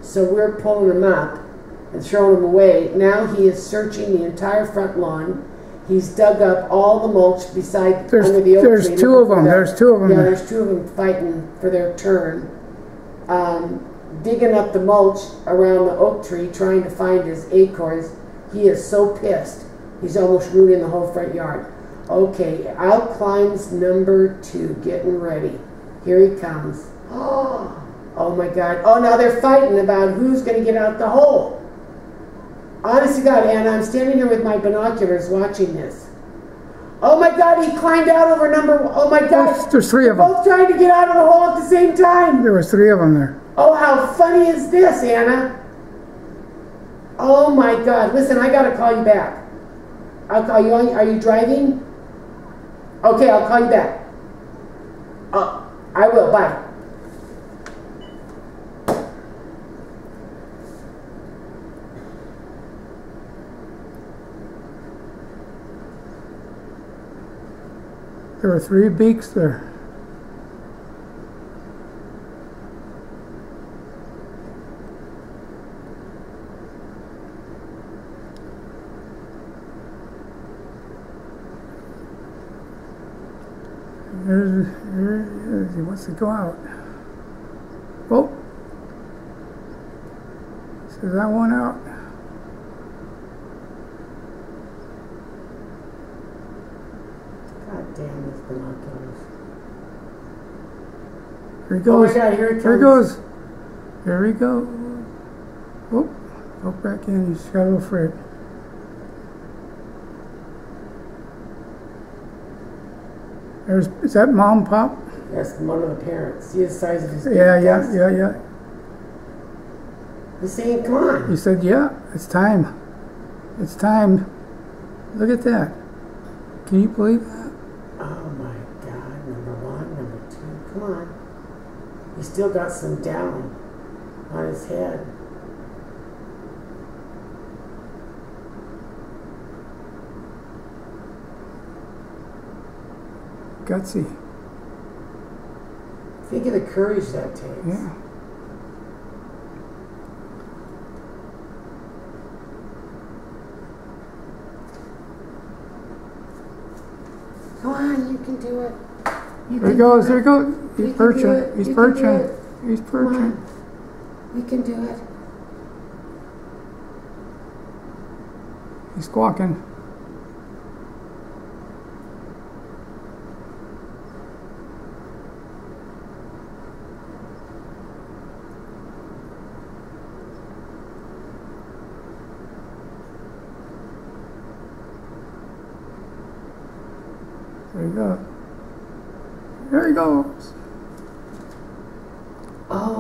So we're pulling him up and throwing him away. Now he is searching the entire front lawn. He's dug up all the mulch beside under the oak tree. There's two of them. There's two of them. Yeah, there's two of them fighting for their turn. Digging up the mulch around the oak tree, trying to find his acorns. He is so pissed. He's almost ruining the whole front yard. Okay, out climbs number 2, getting ready. Here he comes. Oh my God. Oh, now they're fighting about who's going to get out the hole. Honest to God, Anna, I'm standing here with my binoculars watching this. Oh my God, he climbed out over number 1. Oh my God. There's 3 of them. Both trying to get out of the hole at the same time. There was 3 of them there. Oh, how funny is this, Anna? Oh my God. Listen, I got to call you back. I'll call you. Are you driving? Okay, I'll call you back. I will. Bye. There were 3 beaks there. He wants to go out. Oh, so that one out. God damn these binoculars. Here he goes. Oh my God, here it comes. Here he goes. There we go. Oh, go back in. He's got a little afraid. Is that mom, pop? That's one of the parents. See the size of his dick? Yeah. He's saying, come on. He said, yeah, it's time. It's time. Look at that. Can you believe that? Oh my God, number 1, number 2, come on. He's still got some down on his head. Gutsy. Think of the courage that takes. Yeah. Come on, you can do it. There he goes. There he goes. He's perching. He's perching. He's perching. You can do it. He's squawking. There you go. There he goes. Oh.